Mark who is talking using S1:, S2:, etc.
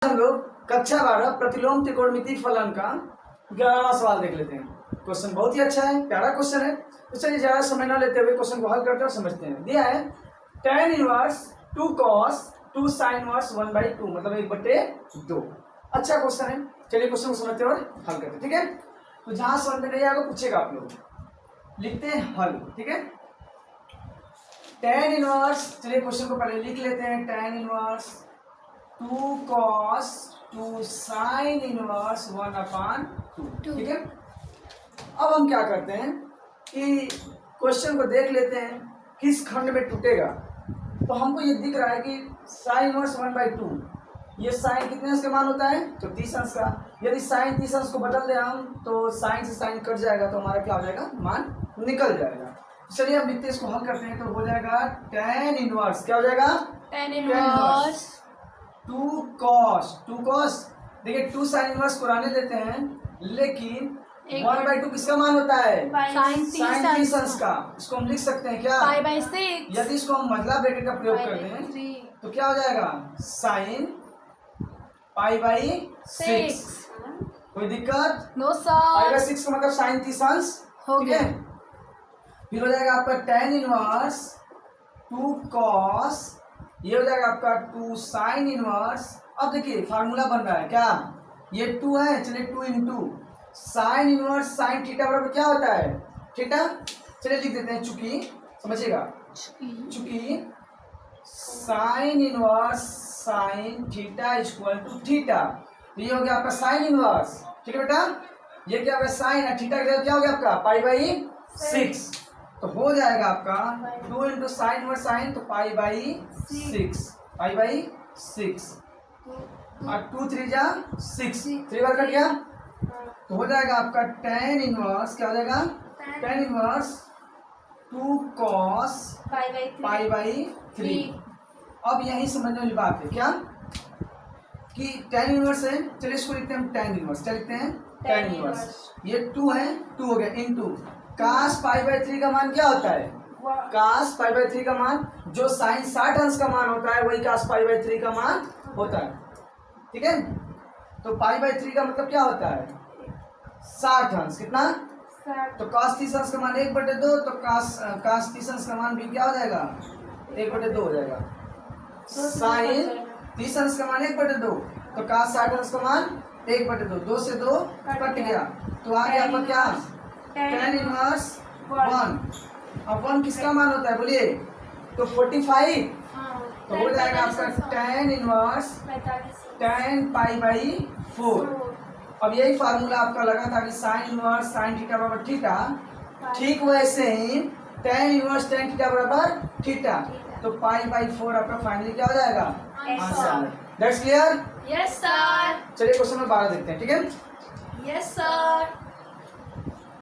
S1: हम लोग कक्षा 12 प्रतिलोम त्रिकोणमिति फलन का 11वां सवाल देख लेते हैं। क्वेश्चन बहुत ही अच्छा है, प्यारा क्वेश्चन है। तो चलिए ज्यादा समय न लेते हुए क्वेश्चन को हल करते हैं और समझते हैं। दिया है tan inverse 2 cos 2 sin inverse 1/2 मतलब 1/2। अच्छा क्वेश्चन है। चलिए क्वेश्चन को समझते हैं और हल करते हैं। ठीक है, तो जहां समझ में नहीं आएगा पूछेगा आप लोग, लिखते हैं हल। ठीक है, tan इनवर्स, चलिए क्वेश्चन को पहले लिख लेते हैं। tan inverse 2 cos 2 sin inverse 1/2। ठीक है, अब हम क्या करते हैं कि क्वेश्चन को देख लेते हैं किस खंड में टूटेगा। तो हमको ये दिख रहा है कि sin इनवर्स 1/2, ये साइन कितने अंश का मान होता है? तो 30 अंश का। यदि साइन 30 अंश को बदल दे हम तो साइन से साइन कट जाएगा, तो हमारा क्या हो जाएगा, मान निकल जाएगा। चलिए हम लिखते हैं, इसको हल करते हैं। तो हो जाएगा tan इनवर्स, क्या हो जाएगा,
S2: tan इनवर्स
S1: 2 cos, देखिए 2 sin इनवर्स को रहने देते हैं, लेकिन 1/2 किसका मान होता है?
S2: sin
S1: 30 अंश का। इसको हम लिख सकते हैं क्या,
S2: π/6।
S1: यदि इसको हम मतलब ब्रैकेट का प्रयोग कर दें तो क्या हो जाएगा, sin π/6। कोई दिक्कत?
S2: नो सर,
S1: π/6 का मतलब sin 30 अंश।
S2: हो
S1: ठीक
S2: गया।
S1: है, फिर हो जाएगा आपका tan इनवर्स 2 cos, ये हो जाएगा आपका 2 sin इनवर्स। अब देखिए फार्मूला बन रहा है क्या, ये 2 है, चलिए 2 into sin inverse sin theta बराबर क्या होता है, थीटा। चलिए लिख देते हैं, चूंकि समझिएगा, चूंकि sin inverse sin theta equal to theta, तो ये हो गया आपका sin इनवर्स। ठीक है बेटा, ये क्या होगा, sin है, थीटा क्या हो गया आपका π/6। तो हो जाएगा आपका 2 into sin इनवर्स sin, तो π/6 और 2 3 जा 6, 3 बार कट गया। तो हो जाएगा आपका tan इनवर्स, क्या हो जाएगा, tan इनवर्स 2 cos π/3। अब यही समझने वाली बात है क्या, कि tan इनवर्स है, चलिए इसको लिखते हैं हम tan इनवर्स। क्या लिखते हैं, tan इनवर्स। ये 2 है, 2 हो गया इनटू cos π/3 का मान क्या होता है, cos π/3 का मान, जो sin 60 अंश का मान होता है वही cos π/3 का मान होता है। ठीक है, तो π/3 का मतलब क्या होता है, 60 अंश। कितना, तो cos 30 अंश का मान 1/2, तो cos 30 अंश का मान भी क्या हो जाएगा, 1/2 हो जाएगा। sin 30 अंश का मान 1/2, तो cos 60 अंश का मान 1/2, 2 से 2 कट गया, तो आ गया आपका क्या, tan इनवर्स 1। अब 1 किसका मान होता है बोलिए, तो 45। तो हो जाएगा आपका tan इनवर्स tan π/4। अब यही फार्मूला आपका लगा था कि sin इनवर्स sin थीटा बराबर थीटा, ठीक वैसे ही tan इनवर्स tan थीटा बराबर थीटा, तो π/4 आपका फाइनली क्या हो जाएगा, answer. That's clear?
S2: Yes sir,
S1: चलिए क्वेश्चन नंबर 12 देखते हैं। ठीक है,
S2: यस सर।